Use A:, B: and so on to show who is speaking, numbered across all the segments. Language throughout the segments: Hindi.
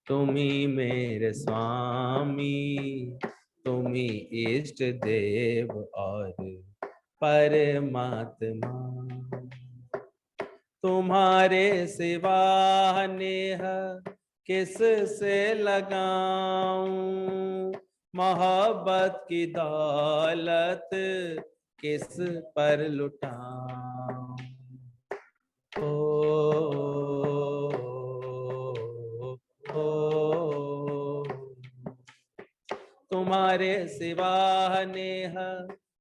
A: तुम्ही मेरे स्वामी, तुम्ही इष्ट देव और परमात्मा। तुम्हारे सिवा नेह किस से लगाऊं, मोहब्बत की दौलत किस पर लुटाऊं। ओ, ओ, ओ, तुम्हारे सिवा नेह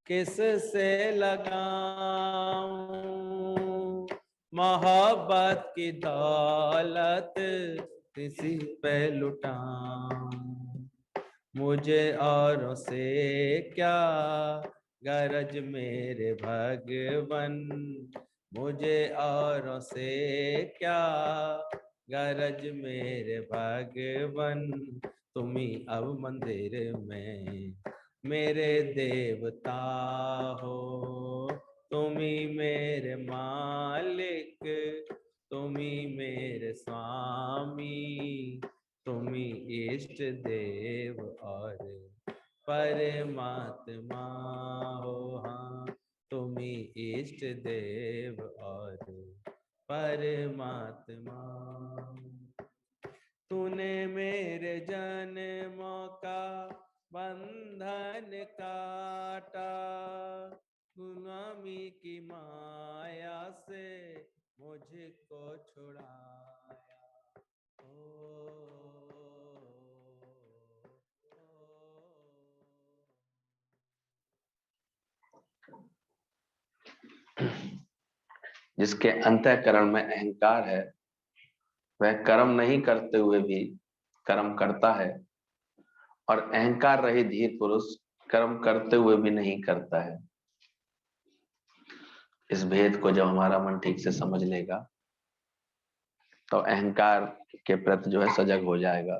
A: किस से लगाऊं, मोहब्बत की दौलत किसी पे लुटाऊं। मुझे औरों से क्या गरज मेरे भगवन, मुझे औरों से क्या गरज मेरे भगवन। तुम्ही अब मंदिर में मेरे देवता हो, तुम्ही मेरे मालिक, तुम्ही मेरे स्वामी, तुम्ही इष्ट देव और परमात्मा हो। हाँ, तुम्ही इष्ट देव और परमात्मा। तूने मेरे जन्मों का बंधन काटा, गुलामी की माया से मुझको छुड़ाया।
B: जिसके अंतःकरण में अहंकार है वह कर्म नहीं करते हुए भी कर्म करता है, और अहंकार रहित धीर पुरुष कर्म करते हुए भी नहीं करता है। इस भेद को जब हमारा मन ठीक से समझ लेगा तो अहंकार के प्रति जो है सजग हो जाएगा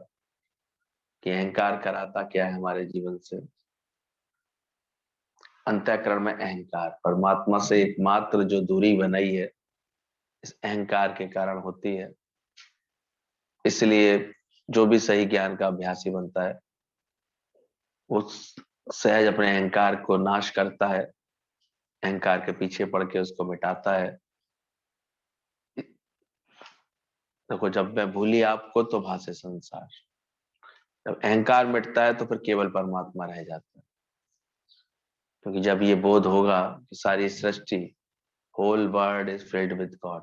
B: कि अहंकार कराता क्या है हमारे जीवन से। अंतःकरण में अहंकार परमात्मा से एकमात्र जो दूरी बनाई है इस अहंकार के कारण होती है। इसलिए जो भी सही ज्ञान का अभ्यासी बनता है वो सहज अपने अहंकार को नाश करता है, अहंकार के पीछे पड़ के उसको मिटाता है। देखो, जब मैं भूली आपको तो भासे संसार, जब अहंकार मिटता है तो फिर केवल परमात्मा रह जाता है। क्योंकि जब ये बोध होगा कि सारी सृष्टि, whole world is filled with God,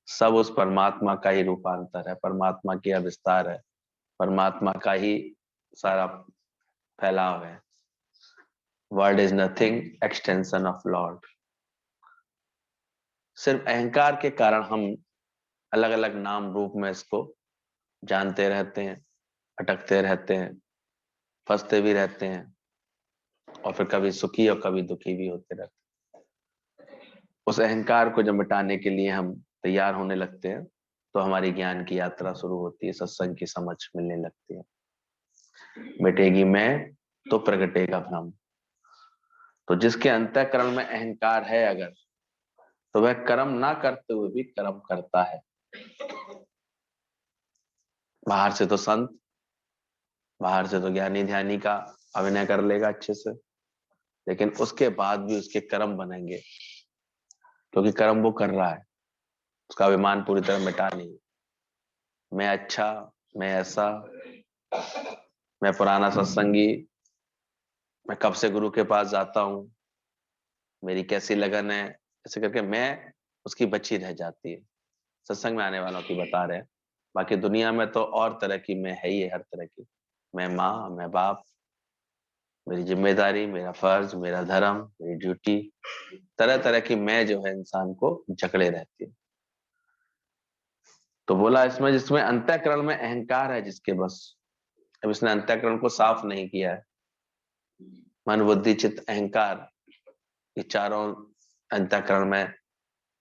B: सब उस परमात्मा का ही रूपांतर है, परमात्मा की विस्तार है, परमात्मा का ही सारा फैलाव है। World is nothing extension of Lord. सिर्फ अहंकार के कारण हम अलग अलग नाम रूप में इसको जानते रहते हैं, अटकते रहते हैं, फंसते भी रहते हैं, और फिर कभी सुखी और कभी दुखी भी होते रहते हैं। उस अहंकार को जब मिटाने के लिए हम तैयार होने लगते हैं तो हमारी ज्ञान की यात्रा शुरू होती है, सत्संग की समझ मिलने लगती है। मिटेगी मैं तो प्रगटेगा ब्रह्म। तो जिसके अंतःकरण में अहंकार है अगर, तो वह कर्म ना करते हुए भी कर्म करता है। बाहर से तो संत, बाहर से तो ज्ञानी ध्यानी का अभिनय कर लेगा अच्छे से, लेकिन उसके बाद भी उसके कर्म बनेंगे, क्योंकि कर्म वो कर रहा है, उसका अभिमान पूरी तरह मिटा नहीं। मैं अच्छा, मैं ऐसा, मैं पुराना सत्संगी, मैं कब से गुरु के पास जाता हूँ, मेरी कैसी लगन है, ऐसे करके मैं उसकी बच्ची रह जाती है। सत्संग में आने वालों की बता रहे हैं। बाकी दुनिया में तो और तरह की मैं है ही है, हर तरह की। मैं माँ, मैं बाप, मेरी जिम्मेदारी, मेरा फर्ज, मेरा धर्म, मेरी ड्यूटी, तरह तरह की मैं जो है इंसान को जकड़े रहती है। तो बोला इसमें जिसमें अंतःकरण में अहंकार है जिसके बस, अब इसने अंतःकरण को साफ नहीं किया है। मन बुद्धि चित्त अहंकार, ये चारों अंतःकरण में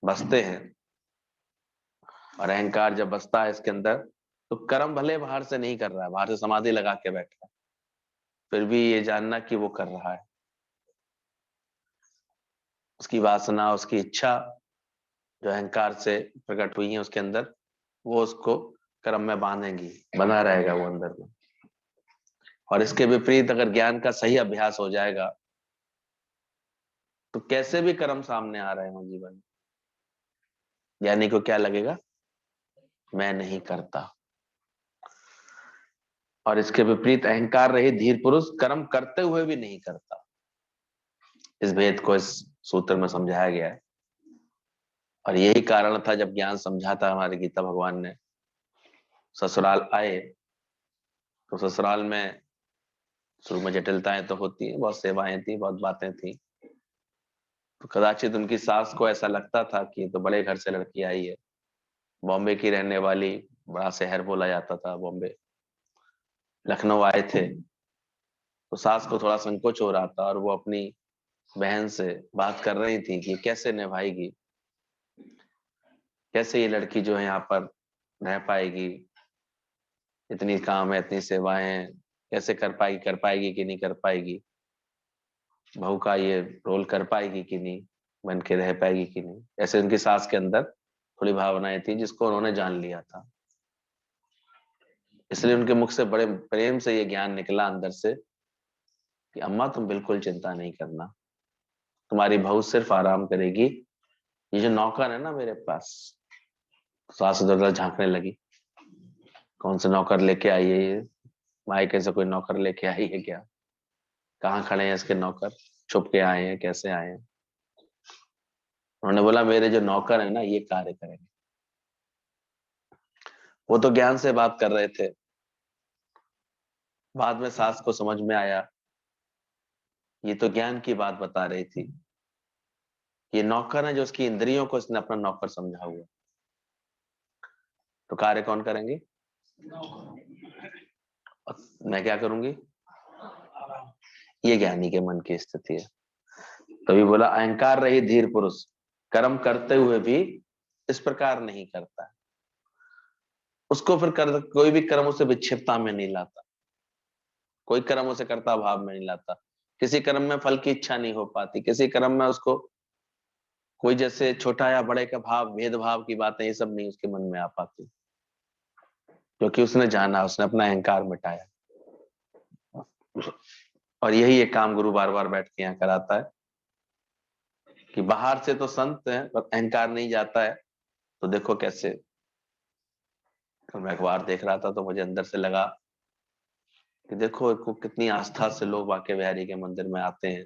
B: बसते हैं, और अहंकार जब बसता है इसके अंदर तो कर्म भले बाहर से नहीं कर रहा है, बाहर से समाधि लगा के बैठा है, फिर भी ये जानना कि वो कर रहा है। उसकी वासना, उसकी इच्छा जो अहंकार से प्रकट हुई है उसके अंदर, वो उसको कर्म में बांधेंगी, बना रहेगा वो अंदर में। और इसके विपरीत अगर ज्ञान का सही अभ्यास हो जाएगा तो कैसे भी कर्म सामने आ रहे हो जीवन में, ज्ञानी को क्या लगेगा, मैं नहीं करता। और इसके विपरीत अहंकार रहित धीर पुरुष कर्म करते हुए भी नहीं करता। इस भेद को इस सूत्र में समझाया गया है। और यही कारण था जब ज्ञान समझा था हमारे गीता भगवान ने, ससुराल आए तो ससुराल में शुरू में जटिलताएं तो होती है, बहुत सेवाएं थी, बहुत बातें थी। तो कदाचित उनकी सास को ऐसा लगता था कि तो बड़े घर से लड़की आई है, बॉम्बे की रहने वाली, बड़ा शहर बोला जाता था बॉम्बे, लखनऊ आए थे। तो सास को थोड़ा संकोच हो रहा था और वो अपनी बहन से बात कर रही थी कि कैसे निभाएगी, कैसे ये लड़की जो है यहाँ पर रह पाएगी, इतनी काम है, इतनी सेवाएं, कैसे कर पाएगी कि नहीं कर पाएगी, बहू का ये रोल कर पाएगी कि नहीं, बन के रह पाएगी कि नहीं। ऐसे उनकी सास के अंदर थोड़ी भावनाएं थी जिसको उन्होंने जान लिया था। इसलिए उनके मुख से बड़े प्रेम से ये ज्ञान निकला अंदर से कि अम्मा तुम बिल्कुल चिंता नहीं करना, तुम्हारी बहू सिर्फ आराम करेगी। ये जो नौकर है ना मेरे पास, सास इधर उधर झांकने लगी, कौन से नौकर लेके आई है ये, मायके से कोई नौकर लेके आई है क्या, कहाँ खड़े हैं इसके नौकर, छुप के आए हैं, कैसे आए हैं। उन्होंने बोला मेरे जो नौकर है ना ये कार्य करेंगे। वो तो ज्ञान से बात कर रहे थे, बाद में सास को समझ में आया ये तो ज्ञान की बात बता रही थी, ये नौकर है जो उसकी इंद्रियों को इसने अपना नौकर समझा हुआ, तो कार्य कौन करेंगे, मैं क्या करूंगी। ये ज्ञानी के मन की स्थिति है। तभी बोला अहंकार रही धीर पुरुष कर्म करते हुए भी इस प्रकार नहीं करता। उसको फिर कोई भी कर्म उसे विक्षिप्तता में नहीं लाता, कोई कर्म उसे कर्ता भाव में नहीं लाता, किसी कर्म में फल की इच्छा नहीं हो पाती, किसी कर्म में उसको कोई जैसे छोटा या बड़े का भाव, भेदभाव की बातें ये सब नहीं उसके मन में आ पाती, क्योंकि उसने जाना, उसने अपना अहंकार मिटाया। और यही एक काम गुरु बार बार बैठ के यहाँ कराता है कि बाहर से तो संत है पर अहंकार नहीं जाता है। तो देखो कैसे, कल मैं अखबार देख रहा था तो मुझे अंदर से लगा कि देखो को कितनी आस्था से लोग बांके बिहारी के मंदिर में आते हैं,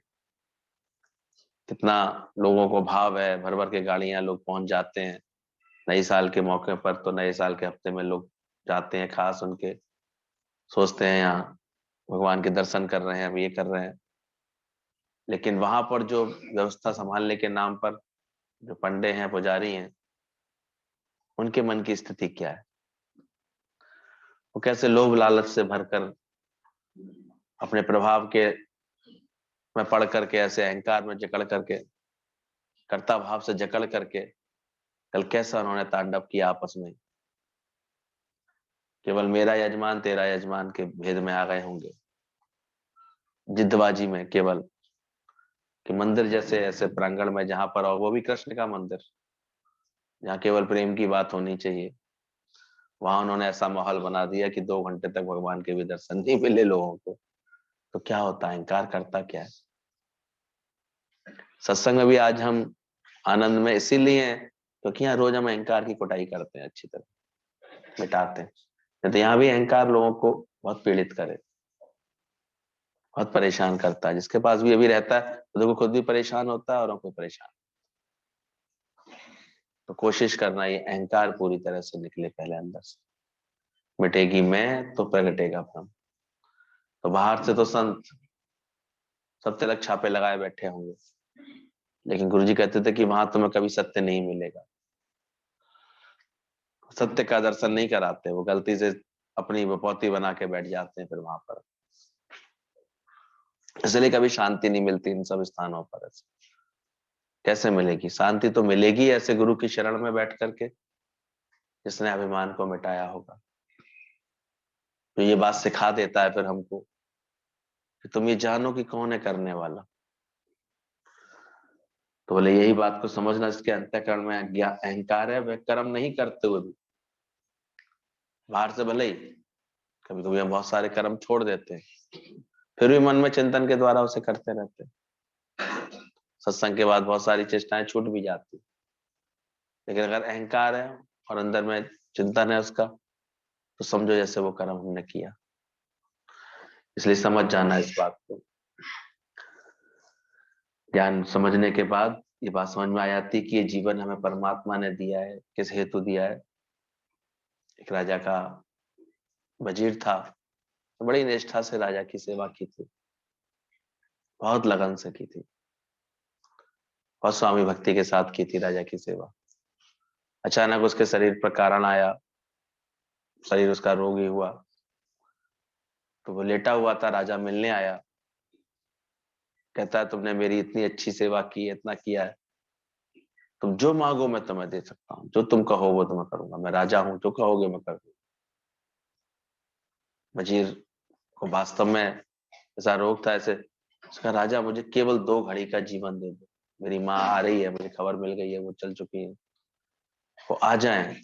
B: कितना लोगों को भाव है, भर भर के गाड़ियां लोग पहुंच जाते हैं। नई साल के मौके पर तो नए साल के हफ्ते में लोग जाते हैं, खास उनके सोचते हैं यहाँ भगवान के दर्शन कर रहे हैं, अब ये कर रहे हैं। लेकिन वहां पर जो व्यवस्था संभालने के नाम पर जो पंडे हैं, पुजारी हैं, उनके मन की स्थिति क्या है, वो कैसे लोभ लालच से भरकर अपने प्रभाव के में पढ़ करके, ऐसे अहंकार में जकड़ करके, कर्ता भाव से जकड़ करके, कल कैसा उन्होंने तांडव किया आपस में, केवल मेरा यजमान तेरा यजमान के भेद में आ गए होंगे, जिद्दबाजी में, केवल कि मंदिर जैसे ऐसे प्रांगण में जहां पर, और वो भी कृष्ण का मंदिर, जहाँ केवल प्रेम की बात होनी चाहिए, वहां उन्होंने ऐसा माहौल बना दिया कि 2 घंटे तक भगवान के भी दर्शन नहीं मिले लोगों को। तो क्या होता है, अहंकार करता क्या है। सत्संग में भी आज हम आनंद में इसीलिए हैं क्योंकि यहाँ रोज हम अहंकार की कुटाई करते हैं, अच्छी तरह मिटाते हैं। तो यहाँ भी अहंकार लोगों को बहुत पीड़ित करे, बहुत परेशान करता है। जिसके पास भी अभी रहता है तो देखो खुद भी परेशान होता है, औरों को परेशान। तो कोशिश करना ये अहंकार पूरी तरह से निकले पहले अंदर से, मिटेगी मैं तो प्रगटेगा ब्रह्म। तो बाहर से तो संत सब तिलक छापे लगाए बैठे होंगे, लेकिन गुरुजी कहते थे कि वहां तुम्हें कभी सत्य नहीं मिलेगा, सत्य का दर्शन नहीं कराते, वो गलती से अपनी विपौती बना के बैठ जाते हैं फिर वहां पर। इसलिए कभी शांति नहीं मिलती इन सब स्थानों पर। कैसे मिलेगी शांति, तो मिलेगी ऐसे गुरु की शरण में बैठ करके जिसने अभिमान को मिटाया होगा, तो ये बात सिखा देता है फिर हमको कि तुम ये जानो कि कौन है करने वाला। तो बोले यही बात को समझना, इसके अंतःकरण में अहंकार है, वह कर्म नहीं करते हुए भी बाहर से भले ही कभी कभी हम बहुत सारे कर्म छोड़ देते हैं, फिर भी मन में चिंतन के द्वारा उसे करते रहते हैं। सत्संग के बाद बहुत सारी चेष्टाएं छूट भी जाती, लेकिन अगर अहंकार है और अंदर में चिंतन है उसका, तो समझो जैसे वो कर्म हमने किया। इसलिए समझ जाना इस बात को। ज्ञान समझने के बाद ये बात समझ में आ जाती कि ये जीवन हमें परमात्मा ने दिया है, किस हेतु दिया है। एक राजा का वजीर था, तो बड़ी निष्ठा से राजा की सेवा की थी, बहुत लगन से की थी, बहुत स्वामी भक्ति के साथ की थी राजा की सेवा। अचानक उसके शरीर पर कारण आया, शरीर उसका रोगी हुआ, तो वो लेटा हुआ था, राजा मिलने आया, कहता है तुमने मेरी इतनी अच्छी सेवा की है, इतना किया है, तुम जो मांगो मैं तुम्हें दे सकता हूँ, जो तुम कहो वो तुम्हें करूंगा, मैं राजा हूं, जो कहोगे मैं कर दूंगा। वजीर को वास्तव में ऐसा रोग था, ऐसे उसका, राजा मुझे केवल 2 घड़ी का जीवन दे दो, मेरी माँ आ रही है, मुझे खबर मिल गई है, वो चल चुकी है, वो आ जाए,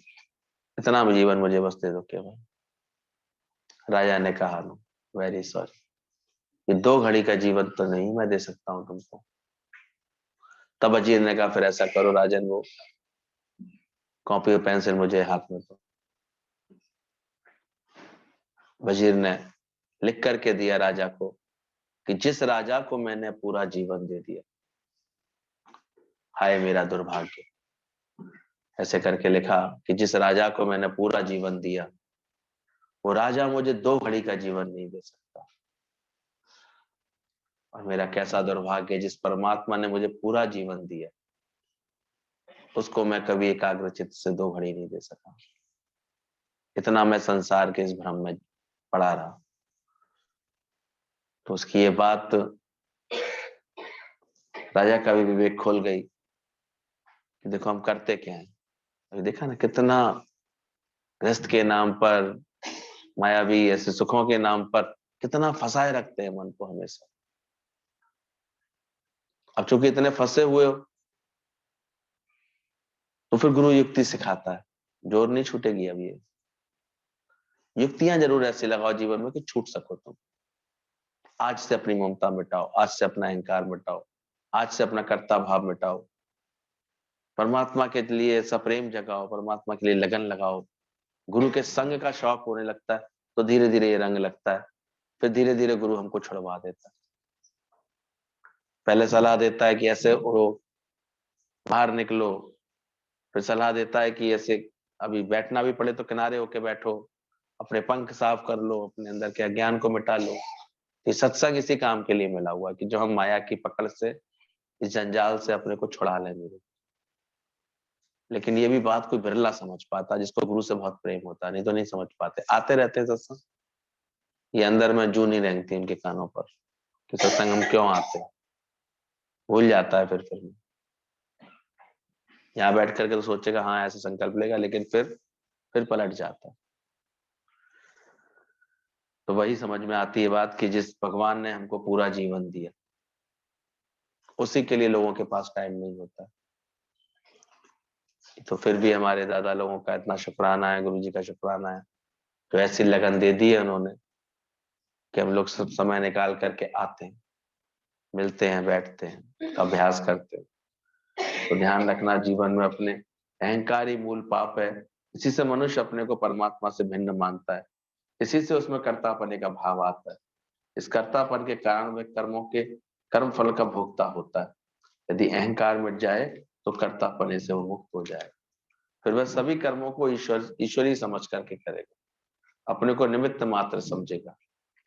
B: इतना जीवन मुझे बस दे दो केवल। राजा ने कहा नो, वेरी सॉरी, ये 2 घड़ी का जीवन तो नहीं मैं दे सकता हूँ तुमको। तब वजीर ने कहा फिर ऐसा करो राजन, वो कॉपी और पेंसिल मुझे हाथ में दो। वजीर ने लिख करके दिया राजा को कि जिस राजा को मैंने पूरा जीवन दे दिया, हाय मेरा दुर्भाग्य। ऐसे करके लिखा कि जिस राजा को मैंने पूरा जीवन दिया, वो राजा मुझे 2 घड़ी का जीवन नहीं दे सकता। और मेरा कैसा दुर्भाग्य, जिस परमात्मा ने मुझे पूरा जीवन दिया, उसको मैं कभी एकाग्रचित्त से 2 घड़ी नहीं दे सका। इतना मैं संसार के इस भ्रम में पड़ा रहा। तो उसकी ये बात, राजा का भी विवेक खोल गई कि देखो हम करते क्या है। अभी देखा ना कितना गृहस्थ के नाम पर, मायावी ऐसे सुखों के नाम पर कितना फंसाए रखते हैं मन को हमेशा। अब चूंकि इतने फंसे हुए हो, तो फिर गुरु युक्ति सिखाता है, जोर नहीं छूटेगी। अब ये युक्तियां जरूर ऐसी लगाओ जीवन में कि छूट सको तुम। आज से अपनी ममता मिटाओ, आज से अपना अहंकार मिटाओ, आज से अपना कर्ता भाव मिटाओ, परमात्मा के लिए ऐसा प्रेम जगाओ, परमात्मा के लिए लगन लगाओ। गुरु के संग का शौक होने लगता है, तो धीरे धीरे ये रंग लगता है, फिर धीरे धीरे गुरु हमको छुड़वा देता है। पहले सलाह देता है कि ऐसे उड़ो, बाहर निकलो, फिर सलाह देता है कि ऐसे अभी बैठना भी पड़े तो किनारे होके बैठो, अपने पंख साफ कर लो, अपने अंदर के अज्ञान को मिटा लो। ये सत्संग इसी काम के लिए मिला हुआ है कि जो हम माया की पकड़ से, इस जंजाल से अपने को छुड़ा लें। लेकिन ये भी बात कोई बिरला समझ पाता, जिसको गुरु से बहुत प्रेम होता, नहीं तो नहीं समझ पाते। आते रहते हैं सत्संग, ये अंदर में जू नहीं रेंगती उनके कानों पर कि सत्संग हम क्यों आते हैं। भूल जाता है फिर यहाँ बैठ करके तो सोचेगा हाँ ऐसे संकल्प लेगा, लेकिन फिर पलट जाता है। तो वही समझ में आती है बात कि जिस भगवान ने हमको पूरा जीवन दिया, उसी के लिए लोगों के पास टाइम नहीं होता। तो फिर भी हमारे दादा लोगों का इतना शुक्राना है, गुरु जी का शुक्राना है, तो ऐसी लगन दे दी है उन्होंने कि हम लोग सब समय निकाल करके आते हैं, मिलते हैं, बैठते हैं, अभ्यास करते हैं। तो ध्यान रखना, जीवन में अपने अहंकार ही मूल पाप है। इसी से मनुष्य अपने को परमात्मा से भिन्न मानता है, इसी से उसमें कर्तापने का भाव आता है। इस कर्तापन के कारण वह कर्मों के कर्म फल का भोक्ता होता है। यदि अहंकार मिट जाए तो कर्तापने से वो मुक्त हो जाए, फिर वह सभी कर्मों को ईश्वरी समझ करके करेगा, अपने को निमित्त मात्र समझेगा।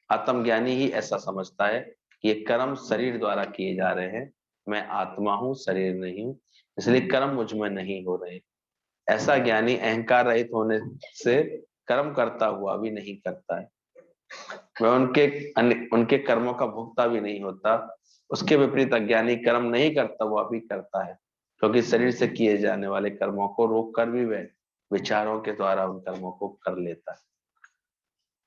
B: आत्मज्ञानी ही ऐसा समझता है कि ये कर्म शरीर द्वारा किए जा रहे हैं, मैं आत्मा हूं, शरीर नहीं हूं, इसलिए कर्म मुझ में नहीं हो रहे। ऐसा ज्ञानी अहंकार रहित होने से कर्म करता हुआ भी नहीं करता है, वह उनके कर्मों का भोक्ता भी नहीं होता। उसके विपरीत अज्ञानी कर्म नहीं करता हुआ भी करता है, क्योंकि शरीर से किए जाने वाले कर्मों को रोक कर भी वह विचारों के द्वारा उन कर्मों को कर लेता है।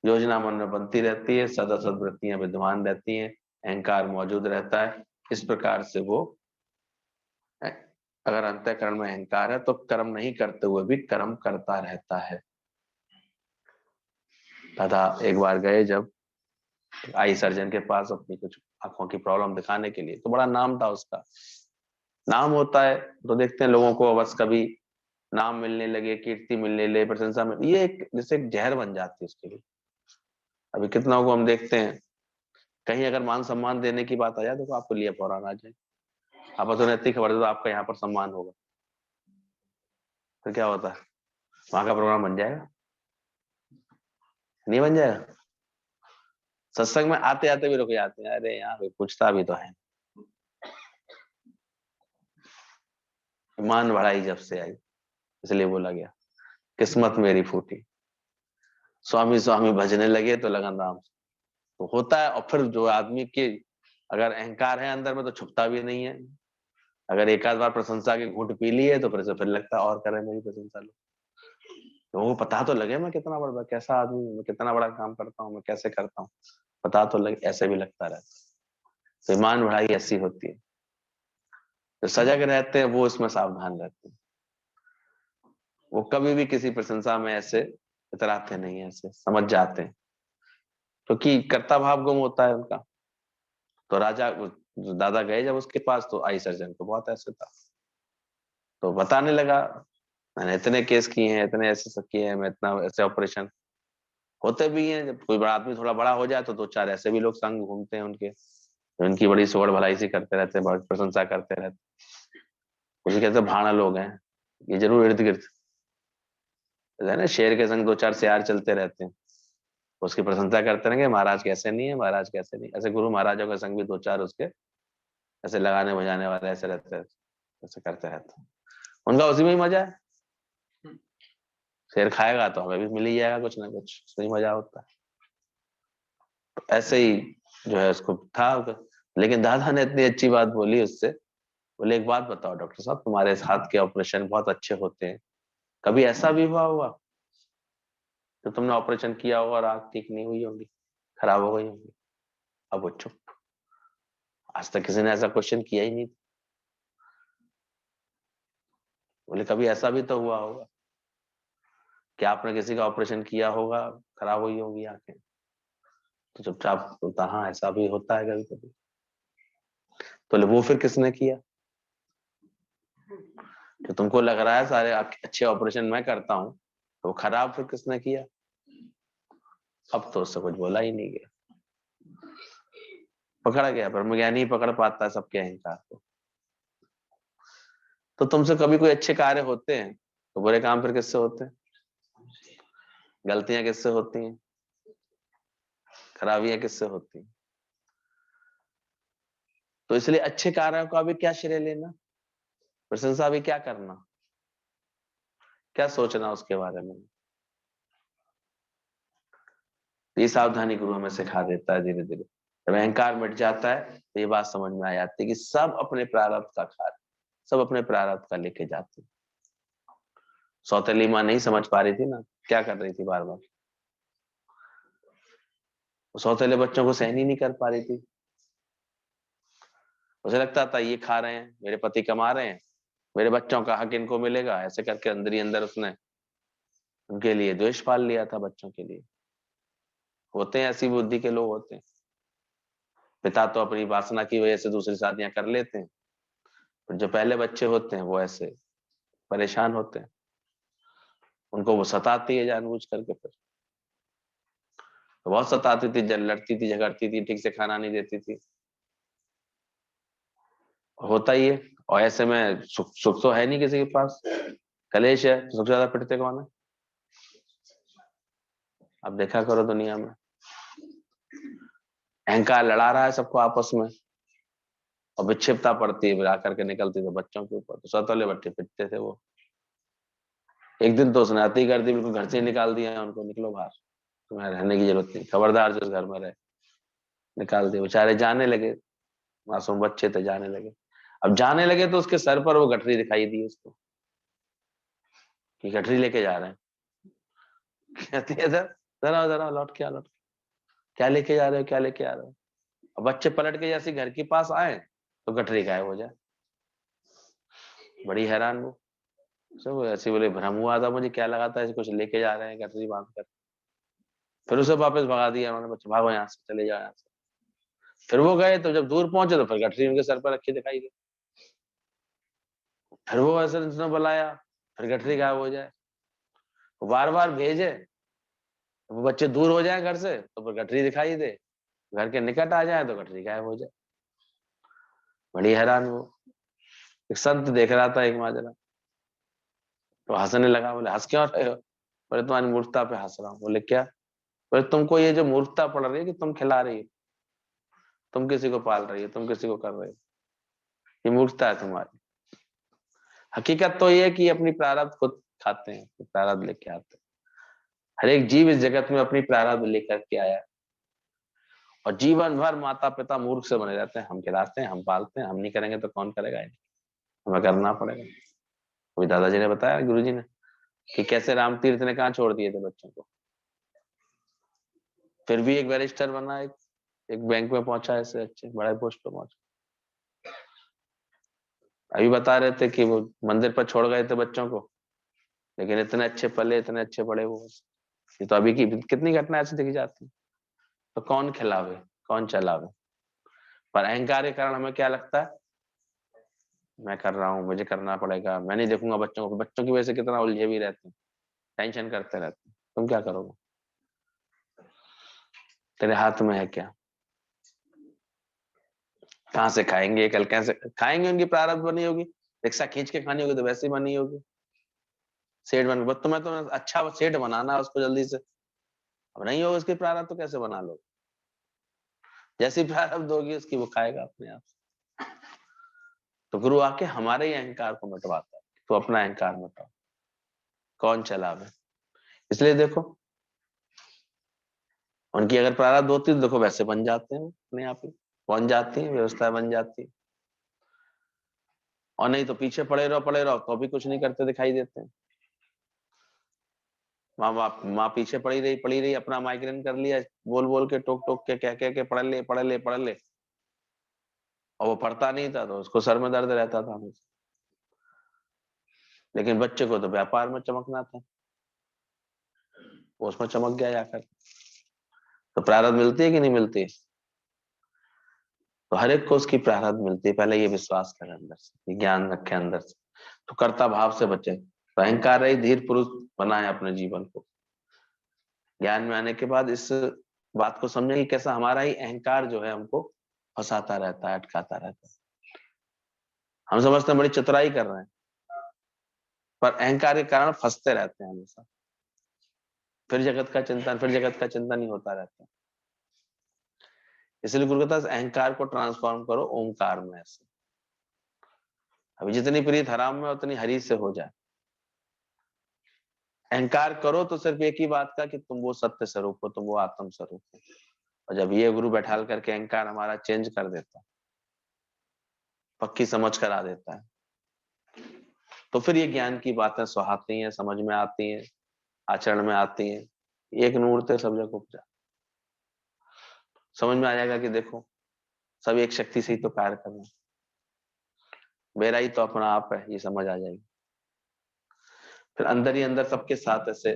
B: योजना मन में बनती रहती है, सदा सद्वृत्तियां विद्यमान रहती हैं, अहंकार मौजूद रहता है। इस प्रकार से वो, अगर अंतःकरण में अहंकार है तो कर्म नहीं करते हुए भी कर्म करता रहता है। दादा एक बार गए जब आई सर्जन के पास अपनी कुछ आंखों की प्रॉब्लम दिखाने के लिए, तो बड़ा नाम था उसका। नाम होता है तो देखते हैं लोगों को बस कभी नाम मिलने लगे, कीर्ति मिलने लगे, प्रशंसा मिल, ये एक जैसे एक जहर बन जाती है उसके लिए। अभी कितना को हम देखते हैं, कहीं अगर मान सम्मान देने की बात आ जाए, देखो आपको लिया पुराना आ जाए, आप तो इतनी खबर दे तो आपका यहाँ पर सम्मान होगा, तो क्या होता है, वहां का प्रोग्राम बन जाएगा, नहीं बन जाएगा। सत्संग में आते आते भी रुक जाते हैं, अरे यहाँ कोई पूछता भी तो है। ईमान बढ़ाई जब से आई, इसलिए बोला गया किस्मत मेरी फूटी, स्वामी स्वामी भजने लगे तो लगन राम। तो होता है, और फिर जो आदमी के अगर अहंकार है अंदर में तो छुपता भी नहीं है। अगर एक आध बार प्रशंसा की घूंट पी ली है तो फिर लगता है और करें मेरी प्रशंसा लोग, लोगों को पता तो लगे मैं कितना बड़ा, कैसा आदमी हूँ, मैं कितना बड़ा काम करता हूँ, मैं कैसे करता हूँ, पता तो लगे, ऐसे भी लगता रहता है। तो ईमान बढ़ाई ऐसी होती है, जो सजग रहते हैं वो इसमें सावधान रहते हैं, वो कभी भी किसी प्रशंसा में ऐसे इतराते नहीं है, ऐसे समझ जाते हैं, क्योंकि कर्ता भाव गुम होता है उनका। तो राजा दादा गए जब उसके पास, तो आई सर्जन को बहुत ऐसे था, तो बताने लगा मैंने इतने केस किए हैं, इतने ऐसे सब किए हैं, मैं इतना ऐसे ऑपरेशन होते भी हैं। जब कोई बड़ा आदमी थोड़ा बड़ा हो जाए तो दो चार ऐसे भी लोग संग घूमते हैं उनके, जो उनकी बड़ी सोड़ भलाई सी करते रहते हैं, बड़ी प्रशंसा करते रहते हैं। उसे कहते हैं भाड़ा लोग हैं, ये जरूर इर्द गिर्द है ना, शेर के संग दो चार सियार चलते रहते हैं, उसकी प्रशंसा करते रहेंगे, महाराज कैसे नहीं है, महाराज कैसे नहीं। ऐसे गुरु महाराजों के संग भी दो चार उसके ऐसे लगाने बजाने वाले ऐसे रहते हैं, ऐसे करते रहते हैं, उनका उसी में ही मजा है। शेर खाएगा तो हमें भी मिल ही जाएगा कुछ ना कुछ, उसमें ही मजा होता है। तो ऐसे ही जो है उसको था। लेकिन दादा ने इतनी अच्छी बात बोली उससे, बोले एक बात बताओ डॉक्टर साहब, तुम्हारे इस हाथ के ऑपरेशन बहुत अच्छे होते हैं, कभी ऐसा भी हुआ होगा तो तुमने ऑपरेशन किया होगा और आंख ठीक नहीं हुई होगी, खराब हो गई होगी? अब वो चुप, आज तक किसी ने ऐसा क्वेश्चन किया ही नहीं। बोले कभी ऐसा भी तो हुआ होगा कि आपने किसी का ऑपरेशन किया होगा, खराब हुई होगी आंखें? तो चुपचाप बोलता हाँ ऐसा भी होता है कभी कभी। तो बोले वो फिर किसने किया? तो तुमको लग रहा है सारे अच्छे ऑपरेशन मैं करता हूँ, तो खराब फिर किसने किया? अब तो उससे कुछ बोला ही नहीं गया, पकड़ा गया, पर मैं नहीं पकड़ पाता सबके अहंकार को। तो तुमसे कभी कोई अच्छे कार्य होते हैं तो बुरे काम फिर किससे होते हैं? गलतियां किससे होती हैं? खराबियां किससे होती हैं? तो इसलिए अच्छे कार्यों का भी क्या श्रेय लेना, प्रशंसा भी क्या करना, क्या सोचना उसके बारे में। ये सावधानी गुरु हमें सिखा देता है धीरे धीरे। जब अहंकार मिट जाता है तो ये बात समझ में आ जाती है कि सब अपने प्रारब्ध का कार्य, सब अपने प्रारब्ध का लेके जाते हैं। सौतेली माँ नहीं समझ पा रही थी ना, क्या कर रही थी बार बार, सौतेले बच्चों को सहन ही नहीं कर पा रही थी। उसे लगता था ये खा रहे हैं, मेरे पति कमा रहे हैं, मेरे बच्चों का हक इनको मिलेगा, ऐसे करके अंदर ही अंदर उसने उनके लिए द्वेष पाल लिया था, बच्चों के लिए। होते हैं ऐसी बुद्धि के लोग होते हैं। पिता तो अपनी वासना की वजह से दूसरी शादियां कर लेते हैं, पर जो पहले बच्चे होते हैं वो ऐसे परेशान होते हैं, उनको वो सताती है जानबूझ करके। फिर तो बहुत सताती थी, लड़ती थी, झगड़ती थी, ठीक से खाना नहीं देती थी, होता ही है। और ऐसे में सुख सुख तो है नहीं किसी के पास, कलेश है तो सबसे ज्यादा पिटते कौन है? अब देखा करो दुनिया में, अहंकार लड़ा रहा है सबको आपस में, और विक्षिप्तता पड़ती है आकर के निकलती तो बच्चों के ऊपर, तो सतोले बच्चे पिटते थे वो। एक दिन तो उसने अति कर दी, बिल्कुल घर से ही निकाल दिया उनको, निकलो बाहर, तुम्हें रहने की जरूरत नहीं, खबरदार जो इस घर में रहे। निकाल दिए, बेचारे जाने लगे, मासूम बच्चे थे, जाने लगे। अब जाने लगे तो उसके सर पर वो गठरी दिखाई दी उसको, कि गठरी लेके जा रहे हैं। कहती है सर जरा जरा लौट के आ, लौट के। क्या लेके जा रहे हो, क्या लेके आ रहे हो? अब बच्चे पलट के जैसे घर के पास आए तो गठरी गायब हो जाए। बड़ी हैरान वो, सब ऐसे बोले भ्रम हुआ था मुझे, क्या लगा था ऐसे कुछ लेके जा रहे हैं गठरी बांध कर। फिर उसे वापस भगा दिया उन्होंने, बच्चे भागो यहाँ से, चले जाओ यहाँ से। फिर वो गए, तो जब दूर पहुंचे तो फिर गठरी उनके सर पर रखी दिखाई दी। फिर वो ऐसे उसने बुलाया, फिर गठरी गायब हो जाए। बार बार भेजे, वो बच्चे दूर हो जाए घर से तो फिर गठरी दिखाई दे, घर के निकट आ जाए तो गठरी गायब हो जाए। बड़ी हैरान वो। एक संत देख रहा था एक माजरा, तो हंसने लगा। बोले हंस क्यों रहे हो? बोले तुम्हारी मूर्खता पे हंस रहा हूँ। बोले क्या? बोले तुमको ये जो मूर्खता पड़ रही है कि तुम खिला रही हो, तुम किसी को पाल रही हो, तुम किसी को कर रही हो, ये मूर्खता है तुम्हारी। हकीकत तो ये है कि अपनी प्रारब्ध खुद खाते हैं, प्रारब्ध लेके आते हैं। हर एक जीव इस जगत में अपनी प्रारब्ध लेकर के आया है, और जीवन भर माता पिता मूर्ख से बने रहते हैं। हम खिलाते हैं, हम पालते हैं, हम नहीं करेंगे तो कौन करेगा? हमें करना पड़ेगा। कोई दादाजी ने बताया, गुरुजी ने, कि कैसे राम तीर्थ ने कहाँ छोड़ दिए थे बच्चों को, फिर भी एक बैरिस्टर बना, एक बैंक में पहुंचा, ऐसे अच्छे बड़े पोस्ट पे पहुंचा। अभी बता रहे थे कि वो मंदिर पर छोड़ गए थे बच्चों को, लेकिन इतने अच्छे पले, इतने अच्छे बड़े वो। ये तो अभी की कितनी घटना ऐसी देखी जाती है। तो कौन खिलावे, कौन चलावे? पर अहंकार के कारण हमें क्या लगता है, मैं कर रहा हूँ, मुझे करना पड़ेगा, मैं नहीं देखूंगा बच्चों को। बच्चों की वजह से कितना उलझे भी रहते हैं, टेंशन करते रहते हैं। तुम क्या करोगे? तेरे हाथ में है क्या? कहाँ से खाएंगे, कल कैसे खाएंगे? उनकी प्रारब्ध बनी होगी। रिक्शा खींच के खानी होगी तो वैसे ही बनी होगी। सेठ बन, बस तुम्हें तो अच्छा सेठ बनाना है उसको जल्दी से। अब नहीं होगा उसकी प्रारब्ध तो कैसे बना लो? जैसी प्रारब्ध होगी उसकी, वो खाएगा अपने आप से। तो गुरु आके हमारे ही अहंकार को मिटवाता है। तो अपना अहंकार मिटाओ, कौन चलावे। इसलिए देखो, उनकी अगर प्रारब्ध होती तो देखो वैसे बन जाते हैं, अपने आप ही बन जाती है, व्यवस्था बन जाती है। और नहीं तो पीछे पड़े रहो तो भी कुछ नहीं करते दिखाई देते हैं। माँ पीछे पड़ी रही, अपना माइग्रेन कर लिया, बोल बोल के, टोक टोक के, कह के पढ़ ले पढ़ ले पढ़ ले। और वो पढ़ता नहीं था तो उसको सर में दर्द रहता था हमेशा। लेकिन बच्चे को तो व्यापार में चमकना था, वो उसमें चमक गया जाकर। तो प्रारब्ध मिलती है कि नहीं मिलती? तो हर एक को उसकी प्रारब्ध मिलती है। पहले ये विश्वास करें अंदर से, ज्ञान रखे अंदर से, तो कर्ता भाव से बचे। तो अहंकार रही धीर पुरुष बनाए अपने जीवन को। ज्ञान में आने के बाद इस बात को समझे कि कैसा हमारा ही अहंकार जो है हमको फंसाता रहता है, अटकाता रहता है। हम समझते हैं बड़ी चतुराई कर रहे हैं, पर अहंकार के कारण फंसते रहते हैं हमेशा। फिर जगत का चिंतन, फिर जगत का चिंतन ही होता रहता है। इसलिए गुरु कहता है अहंकार को ट्रांसफॉर्म करो ओमकार में। ऐसे अभी जितनी प्रीत हराम में उतनी हरि से हो जाए। अहंकार करो तो सिर्फ एक ही बात का कि तुम वो सत्य स्वरूप हो, तुम वो आत्म स्वरूप हो। और जब ये गुरु बैठाल करके अहंकार हमारा चेंज कर देता है, पक्की समझ करा देता है, तो फिर ये ज्ञान की बातें सुहाती हैं, समझ में आती हैं, आचरण में आती हैं। एक नूरते सब जग उपजा। समझ में आ जाएगा कि देखो सब एक शक्ति से ही तो कार्य कर रहे हैं, मेरा ही तो अपना आप है, ये समझ आ जाएगी। फिर अंदर ही अंदर सबके साथ ऐसे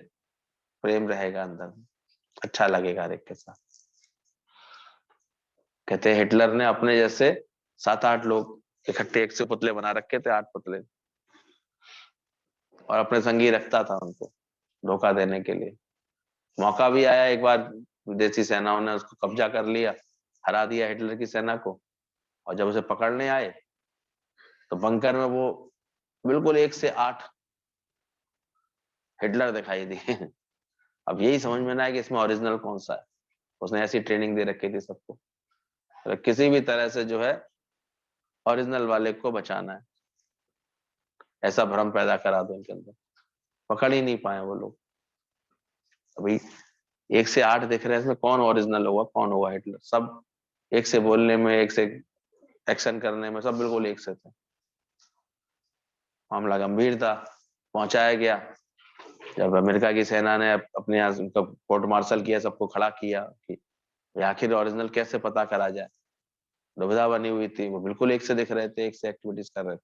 B: प्रेम रहेगा अंदर, अच्छा लगेगा हर एक के साथ। कहते हैं हिटलर ने अपने जैसे 7-8 लोग इकट्ठे एक से पुतले बना रखे थे, 8 पुतले, और अपने संगी रखता था उनको धोखा देने के लिए। मौका भी आया एक बार, विदेशी सेनाओं ने उसको कब्जा कर लिया, हरा दिया हिटलर की सेना को। और जब उसे पकड़ने आए तो बंकर में वो बिल्कुल 1 से 8 हिटलर दिखाई दिए। अब यही समझ में ना आया कि इसमें ओरिजिनल कौन सा है। उसने ऐसी ट्रेनिंग दे रखी थी सबको, तो किसी भी तरह से जो है ओरिजिनल वाले को बचाना है, ऐसा भ्रम पैदा करा दो इनके अंदर। पकड़ ही नहीं पाए वो लोग। अभी 1 से 8 दिख रहे हैं, इसमें कौन ओरिजिनल होगा, कौन होगा हिटलर? सब एक से बोलने में, एक से एक्शन करने में, सब बिल्कुल एक से थे। मामला गंभीर था, पहुंचाया गया। जब अमेरिका की सेना ने अपने यहाँ उनका कोर्ट मार्शल किया, सबको खड़ा किया कि आखिर ओरिजिनल कैसे पता करा जाए, दुविधा बनी हुई थी। वो बिल्कुल एक से दिख रहे थे, एक से एक्टिविटीज कर रहे थे।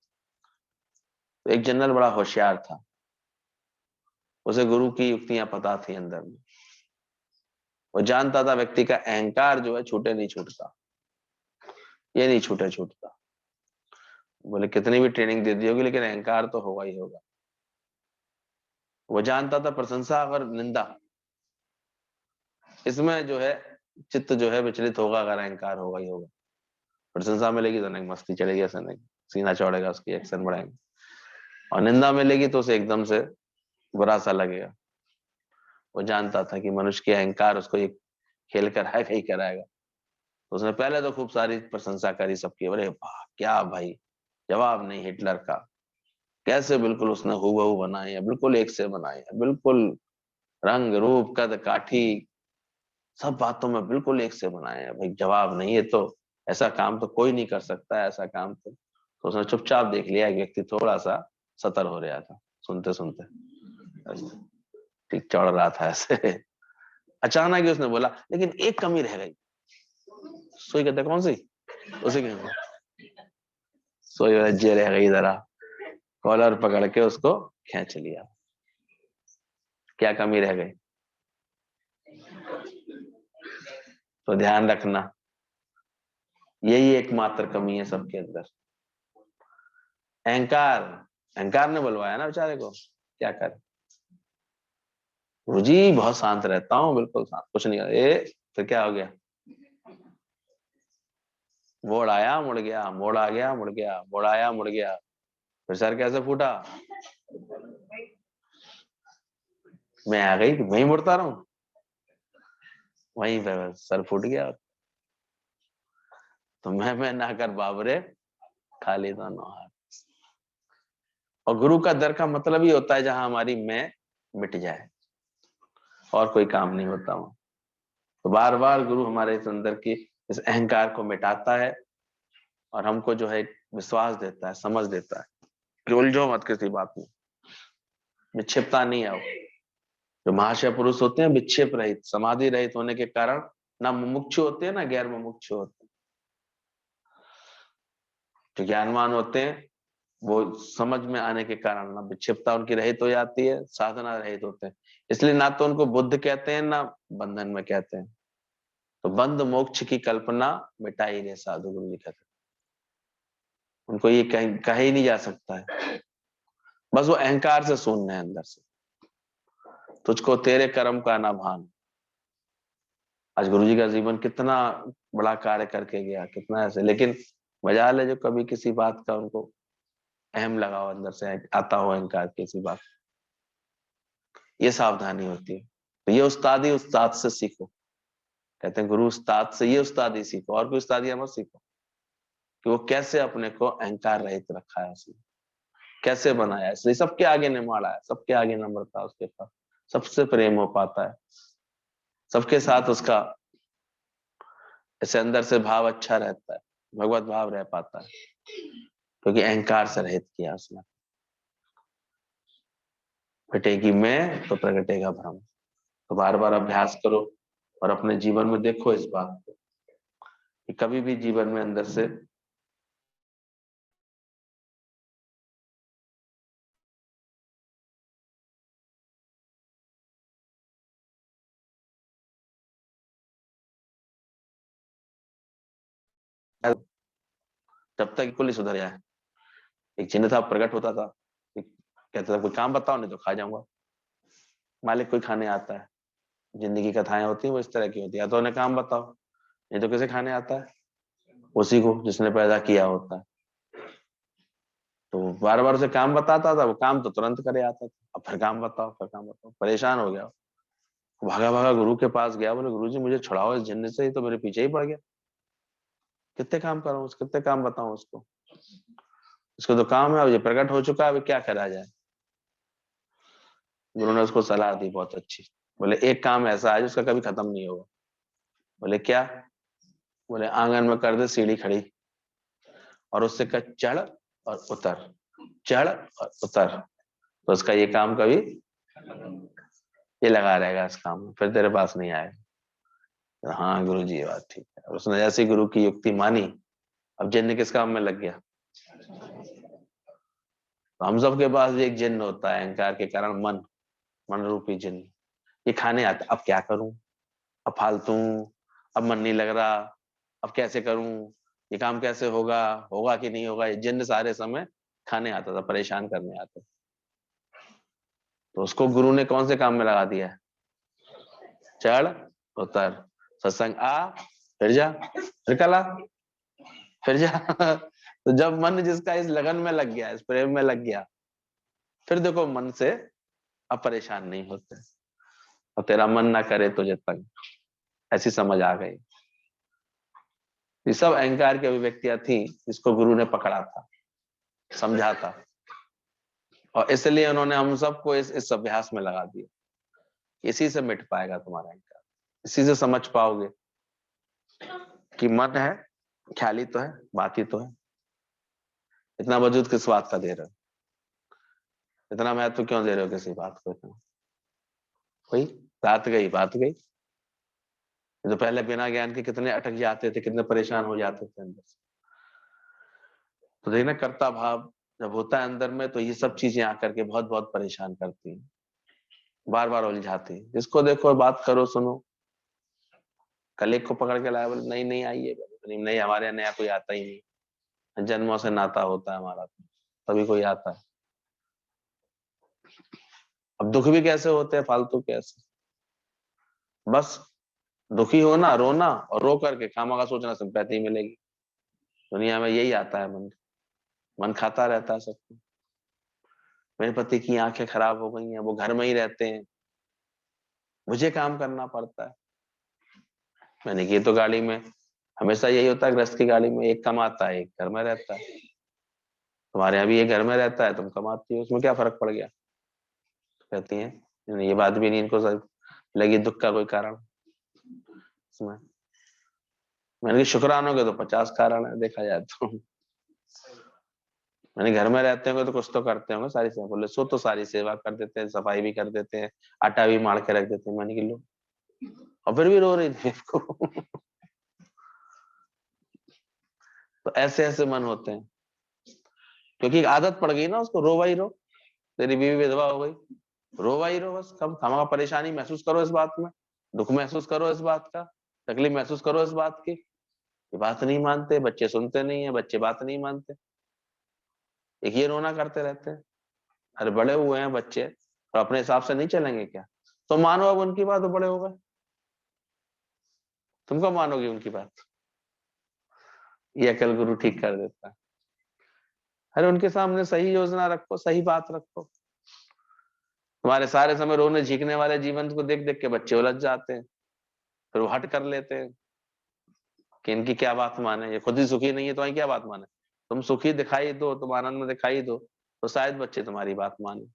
B: तो एक जनरल बड़ा होशियार था, उसे गुरु की युक्तियां पता थी अंदर में। वो जानता था व्यक्ति का अहंकार जो है छूटे नहीं छूटता, ये नहीं छूटता। बोले कितनी भी ट्रेनिंग दे दी होगी लेकिन अहंकार तो होगा ही होगा। वो जानता था प्रशंसा और निंदा, इसमें जो है चित्त जो है विचलित होगा अगर अहंकार होगा ही होगा। प्रशंसा मिलेगी तो नहीं, मस्ती चलेगी, ऐसा नहीं, सीना चौड़ेगा, उसकी एक्शन बढ़ाएंगे। और निंदा मिलेगी तो उसे एकदम से बुरा सा लगेगा। वो जानता था कि मनुष्य के अहंकार उसको ये खेल कराएगा ही कराएगा। तो उसने पहले तो खूब सारी प्रशंसा करी सबकी, बोले वाह क्या भाई, जवाब नहीं हिटलर का, कैसे बिल्कुल उसने हूबहू बनाए है, बिल्कुल एक से बनाए है, बिल्कुल रंग रूप कद काठी सब बातों में बिल्कुल एक से बनाए हैं भाई, जवाब नहीं है। तो ऐसा काम तो कोई नहीं कर सकता है, ऐसा काम तो उसने चुपचाप देख लिया, एक व्यक्ति थोड़ा सा सतर हो रहा था सुनते सुनते, ठीक चढ़ रहा था ऐसे। अचानक ही उसने बोला लेकिन एक कमी रह गई। सोई कहते कौन सी? उसी के सोई रज्जे रह गई, जरा कॉलर पकड़ के उसको खींच लिया। क्या कमी रह गई? तो ध्यान रखना, यही एकमात्र कमी है सबके अंदर, अहंकार। अहंकार ने बुलवाया ना बेचारे को, क्या करे। गुरुजी बहुत शांत रहता हूँ, बिल्कुल शांत, कुछ नहीं। ए फिर क्या हो गया? मोड़ आया मुड़ गया, मोड़ आ गया मुड़ गया, मोड़ आया मुड़ गया। फिर सर कैसे फूटा? मैं आ गई वहीं मुड़ता रहूं, वहीं पे सर फूट गया। तो मैं ना कर बाबरे खाली दोनों हाथ। और गुरु का दर का मतलब ही होता है जहां हमारी मैं मिट जाए, और कोई काम नहीं होता वहां। तो बार बार गुरु हमारे इस अंदर की इस अहंकार को मिटाता है और हमको जो है विश्वास देता है, समझ देता है कि उलझो मत किसी बात में, विक्षिप्ता नहीं आओ। जो महाशय पुरुष होते हैं विक्षेप रहित, समाधि रहित होने के कारण ना मुमुक्षु होते हैं ना गैर मुमुक्षु होते हैं। जो ज्ञानवान होते हैं वो समझ में आने के कारण ना विक्षिप्ता उनकी रहित हो जाती है, साधना रहित होते हैं। इसलिए ना तो उनको बुद्ध कहते हैं ना बंधन में कहते हैं। तो बंध मोक्ष की कल्पना मिटा ही नहीं साधु, गुरु जी कहते हैं। उनको ये कह ही नहीं जा सकता है, बस वो अहंकार से शून्य है अंदर से। तुझको तेरे कर्म का ना भान। आज गुरु जी का जीवन कितना बड़ा कार्य करके गया, कितना ऐसे, लेकिन मजाल है जो कभी किसी बात का उनको अहम लगा हो, अंदर से आता हो अहंकार किसी बात, ये सावधानी होती है। तो ये उस्तादी उस्ताद से सीखो, कहते हैं गुरु उस्ताद से ये उस्तादी सीखो, और कोई उस्तादियां मत सीखो कि वो कैसे अपने को अहंकार रहित रखा है, उसने कैसे बनाया, इसलिए सबके आगे निमाड़ा है, सबके आगे नम्रता उसके पास, सबसे प्रेम हो पाता है, सबके साथ उसका ऐसे अंदर से भाव अच्छा रहता है, भगवत भाव रह पाता है, क्योंकि अहंकार से रहित किया उसने। घटेगी मैं तो प्रगटेगा भ्रम। तो बार बार अभ्यास करो और अपने जीवन में देखो इस बात को कि कभी भी जीवन में अंदर से जब तक कुल सुधर जाए। एक चिन्ह था, प्रकट होता था, कहता था कोई काम बताओ नहीं तो खा जाऊंगा। मालिक कोई खाने आता है, जिंदगी कथाएं होती हैं वो इस तरह की होती है, या तो उन्हें काम बताओ, नहीं तो किसे खाने आता है? उसी को जिसने पैदा किया होता है। तो बार बार उसे काम बताता था, वो काम तो तुरंत करे आता था, अब फिर काम बताओ, फिर काम बताओ, परेशान हो गया। भागा भागा गुरु के पास गया, बोले गुरु जी मुझे छुड़ाओ इस जिन्न से, ही तो मेरे पीछे ही पड़ गया, कितने काम करूं, कितने काम बताऊं उसको, इसको तो काम है, अब ये प्रकट हो चुका है, अभी क्या करा जाए। गुरु ने उसको सलाह दी बहुत अच्छी, बोले एक काम ऐसा है जिसका कभी खत्म नहीं होगा। बोले क्या? बोले आंगन में कर दे सीढ़ी खड़ी और उससे कह चढ़ और उतर, चढ़ और उतर, तो उसका ये काम कभी, ये लगा रहेगा इस काम में, फिर तेरे पास नहीं आएगा। हाँ गुरु जी ये बात ठीक है। उसने जैसे गुरु की युक्ति मानी, अब जिन्न किस काम में लग गया। तो हम सब के पास भी एक जिन्न होता है अहंकार के कारण, मन, मन रूपी जिन्न, ये खाने आता, अब क्या करूं, अब फालतू, अब मन नहीं लग रहा, अब कैसे करूं, ये काम कैसे होगा, होगा कि नहीं होगा, ये जिन्न सारे समय खाने आता था, परेशान करने आता था। तो उसको गुरु ने कौन से काम में लगा दिया है? चढ़ उतर, सत्संग आ, फिर जा, फिर कल आ, फिर जा। तो जब मन जिसका इस लगन में लग गया, इस प्रेम में लग गया, फिर देखो मन से अब परेशान नहीं होते। और तेरा मन ना करे तुझे तंग, ऐसी समझ आ गई। ये सब अहंकार की अभिव्यक्तियां थी, जिसको गुरु ने पकड़ा था, समझा था, और इसलिए उन्होंने हम सबको इस अभ्यास में लगा दिया। इसी से मिट पाएगा तुम्हारा अहंकार, इसी से समझ पाओगे कि मन है, ख्याली तो है, बात ही तो है। इतना वजूद किस बात का दे रहे हो, इतना महत्व क्यों दे रहे हो किसी बात को? इतना कोई रात गई बात गई। तो पहले बिना ज्ञान के कितने अटक जाते थे, कितने परेशान हो जाते थे अंदर से। तो देखना, कर्ता भाव जब होता है अंदर में, तो ये सब चीजें आकर के बहुत बहुत परेशान करती हैं, बार बार उलझाती। जिसको देखो बात करो, सुनो, कल एक को पकड़ के लाया, बोले नहीं नहीं आइए, नहीं नहीं हमारे यहाँ नया कोई आता ही नहीं, जन्मों से नाता होता है हमारा, तो तभी कोई आता है। अब दुख भी कैसे होते हैं फालतू कैसे, बस दुखी होना, रोना, और रो करके खामा का सोचना सिंपैथी मिलेगी। दुनिया में यही आता है, मन मन खाता रहता है सबको। मेरे पति की आंखें खराब हो गई हैं, वो घर में ही रहते हैं, मुझे काम करना पड़ता है। मैंने की तो गाड़ी में हमेशा यही होता है, गृहस्थ की गाड़ी में एक कमाता है, एक घर में रहता है। तुम्हारे यहाँ भी ये घर में रहता है, तुम कमाती हो, उसमें क्या फर्क पड़ गया? कहती है ये बात भी नहीं इनको लगी दुख का कोई कारण इसमें। मैंने कहा शुक्राना के तो 50 कारण है देखा जाए तो। मैंने घर में रहते होंगे तो कुछ तो करते होंगे सारी सेवा। बोले सो तो सारी सेवा कर देते हैं, सफाई भी कर देते हैं, आटा भी मार के रख देते हैं। मैंने कहा लो, और फिर भी रो रही थी इसको। तो ऐसे ऐसे मन होते हैं, क्योंकि आदत पड़ गई ना उसको, रो भाई रो, तेरी बीवी विधवा हो गई, रो भाई रो, बस कम खामा परेशानी महसूस करो इस बात में, दुख महसूस करो इस बात का, तकलीफ महसूस करो इस बात की। ये बात नहीं मानते बच्चे, सुनते नहीं है बच्चे, बात नहीं मानते, एक ये रोना करते रहते हैं। अरे बड़े हुए हैं बच्चे, तो अपने हिसाब से नहीं चलेंगे क्या? तो मानो अब उनकी बात, तो बड़े हो गए, तुमको मानोगी उनकी बात? ये अकल गुरु ठीक कर देता है। अरे उनके सामने सही योजना रखो, सही बात रखो। तुम्हारे सारे समय रोने झीकने वाले जीवन को देख देख के बच्चे उलझ जाते हैं, फिर वो हट कर लेते हैं कि इनकी क्या बात माने, ये खुद ही सुखी नहीं है तो क्या बात माने। तुम सुखी दिखाई दो, तुम आनंद में दिखाई दो, तो शायद बच्चे तुम्हारी बात माने।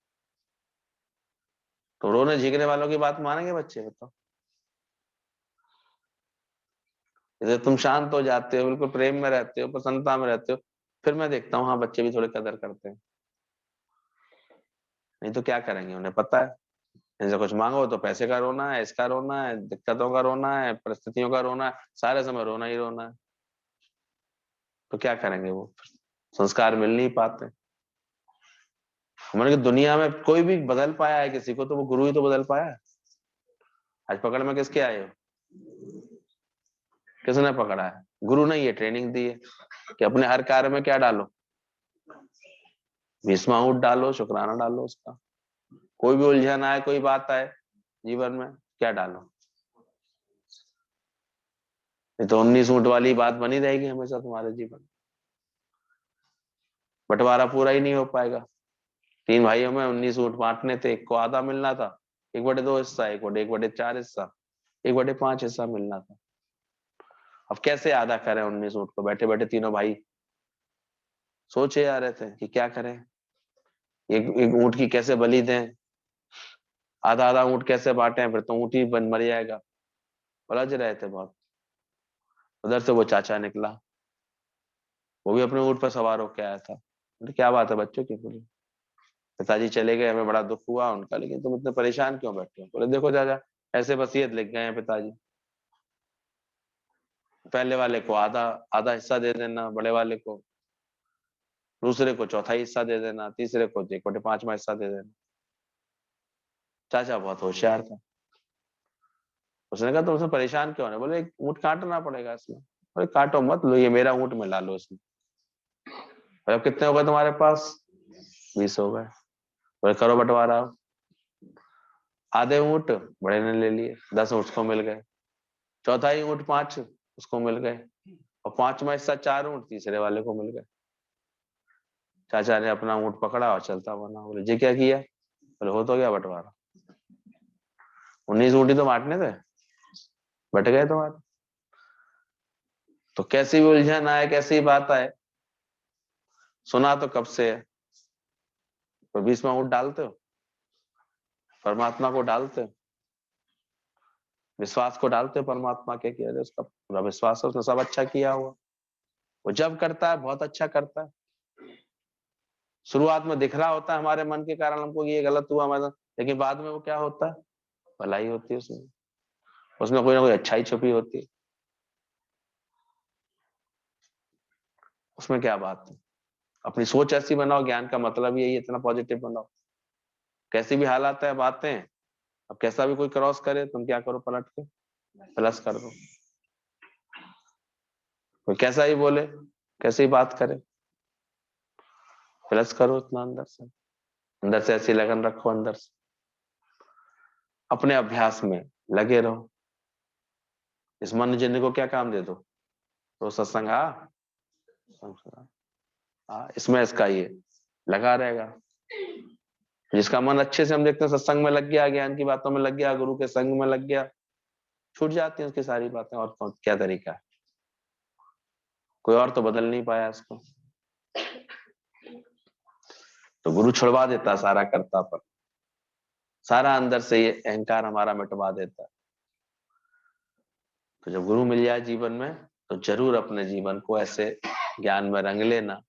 B: तो रोने झीकने वालों की बात मानेंगे बच्चे? बताओ। जैसे तुम शांत हो जाते हो, बिल्कुल प्रेम में रहते हो, प्रसन्नता में रहते हो, फिर मैं देखता हूँ हाँ बच्चे भी थोड़ी कदर करते हैं। नहीं तो क्या करेंगे, उन्हें पता है इनसे कुछ मांगो तो पैसे का रोना है, इसका रोना है, दिक्कतों का रोना है, परिस्थितियों का रोना है, सारे समय रोना ही रोना है। तो क्या करेंगे वो, संस्कार मिल नहीं पाते। हमारे दुनिया में कोई भी बदल पाया है किसी को, तो वो गुरु ही तो बदल पाया है। आज पकड़ में किसके आए हो? किसने पकड़ा है? गुरु ने ये ट्रेनिंग दी है कि अपने हर कार्य में क्या डालो, भीष्माहूट डालो, शुक्राना डालो उसका। कोई भी उलझन आए, कोई बात आए जीवन में, क्या डालो? ये तो 19 ऊंट वाली बात बनी रहेगी हमेशा तुम्हारे जीवन। बंटवारा पूरा ही नहीं हो पाएगा। 3 भाइयों में 19 ऊंट बांटने थे, एक को आधा मिलना था, 1/2 हिस्सा, 1/4 हिस्सा, 1/5 हिस्सा मिलना था। अब कैसे आधा करें 19 ऊंट को? बैठे बैठे तीनों भाई सोचे जा रहे थे कि क्या करें, एक एक ऊंट की कैसे बलि दें, आधा आधा ऊंट कैसे बांटे, फिर तो ऊंट ही बन मर जाएगा। उलझ रहे थे बहुत। उधर से वो चाचा निकला, वो भी अपने ऊंट पर सवार होकर आया था। बोले क्या बात है बच्चों की? बोले पिताजी चले गए, हमें बड़ा दुख हुआ उनका, लेकिन तुम इतने परेशान क्यों बैठे हो? बोले देखो चाचा, ऐसे वसीयत लिख गए हैं पिताजी, पहले वाले को आधा आधा हिस्सा दे देना, बड़े वाले को, दूसरे को चौथाई हिस्सा दे देना, तीसरे को 1/5वां हिस्सा दे देना। चाचा बहुत होशियार था, उसने कहा तुम उसमें परेशान क्यों है? बोले एक ऊँट काटना पड़ेगा इसमें। बोले काटो मत, लो ये मेरा ऊँट में ला लो इसमें। बोले अब कितने हो गए तुम्हारे पास? 20 हो गए। बोले करो बंटवारा। आधे ऊँट बड़े ने ले लिए, 10 उसको मिल गए। चौथाई ऊँट 5 उसको मिल गए, और 5वां हिस्सा 4 ऊँट तीसरे वाले को मिल गए। चाचा ने अपना ऊँट पकड़ा और चलता बना। बोले जी क्या किया? बोले हो तो गया बंटवारा, 19 ऊँट ही तो बांटने थे, बट गए तुम्हारे। तो कैसी भी उलझन आए, कैसी भी बात आए, सुना तो कब से है, तो 20वां ऊँट डालते हो, परमात्मा को डालते हो, विश्वास को डालते हो परमात्मा के कि अरे उसका पूरा विश्वास है, उसने सब अच्छा किया हुआ। वो जब करता है बहुत अच्छा करता है। शुरुआत में दिख रहा होता है हमारे मन के कारण हमको कि ये गलत हुआ हमारे साथ, लेकिन बाद में वो क्या होता है? भलाई होती है उसमें, उसमें कोई ना कोई अच्छाई छुपी होती है। उसमें क्या बात है? अपनी सोच ऐसी बनाओ, ज्ञान का मतलब यही, इतना पॉजिटिव बनाओ। कैसी भी हालात है, बातें, अब कैसा भी कोई क्रॉस करे, तुम क्या करो? पलट के प्लस कर दो। कोई कैसा ही बोले, कैसी बात करे, प्लस करो इतना अंदर से। अंदर से ऐसी लगन रखो, अंदर से अपने अभ्यास में लगे रहो। इस मन जिन्न को क्या काम दे दो, तो सत्संग इसमें इसका ये लगा रहेगा। जिसका मन अच्छे से हम देखते हैं सत्संग में लग गया, ज्ञान की बातों में लग गया, गुरु के संग में लग गया, छूट जाती है उसकी सारी बातें। और कौन क्या तरीका है? कोई और तो बदल नहीं पाया इसको। तो गुरु छुड़वा देता सारा करता पर, सारा अंदर से ये अहंकार हमारा मिटवा देता है। तो जब गुरु मिल जाए जीवन में, तो जरूर अपने जीवन को ऐसे ज्ञान में रंग लेना,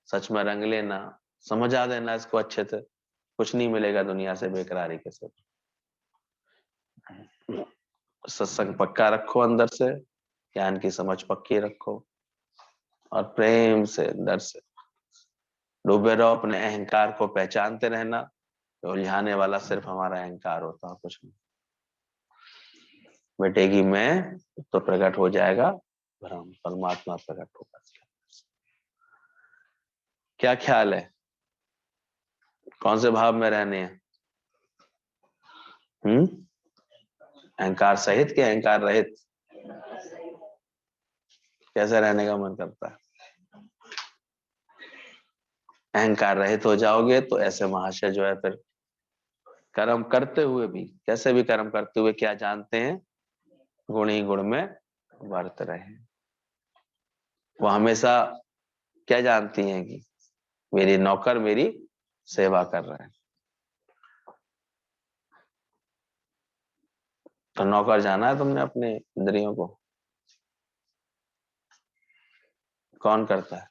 B: सच में रंग लेना, समझा देना इसको अच्छे से। कुछ नहीं मिलेगा दुनिया से बेकरारी के सिर्फ। सत्संग पक्का रखो अंदर से, ज्ञान की समझ पक्की रखो, और प्रेम से अंदर से डूबे रहो। अपने अहंकार को पहचानते रहना, उलझाने वाला सिर्फ हमारा अहंकार होता है, कुछ नहीं। मिटेगी मैं तो प्रकट हो जाएगा ब्रह्म, परमात्मा प्रकट होगा। क्या ख्याल है, कौन से भाव में रहने हैं? अहंकार सहित कि अहंकार रहित? कैसे रहने का मन करता है? अहंकार रहित हो जाओगे तो ऐसे महाशय जो है फिर कर्म करते हुए भी, कैसे भी कर्म करते हुए क्या जानते हैं? गुण ही गुण में वर्त रहे। वो हमेशा क्या जानती हैं कि मेरी नौकर मेरी सेवा कर रहे हैं। तो नौकर जाना है तुमने अपने इंद्रियों को? कौन करता है?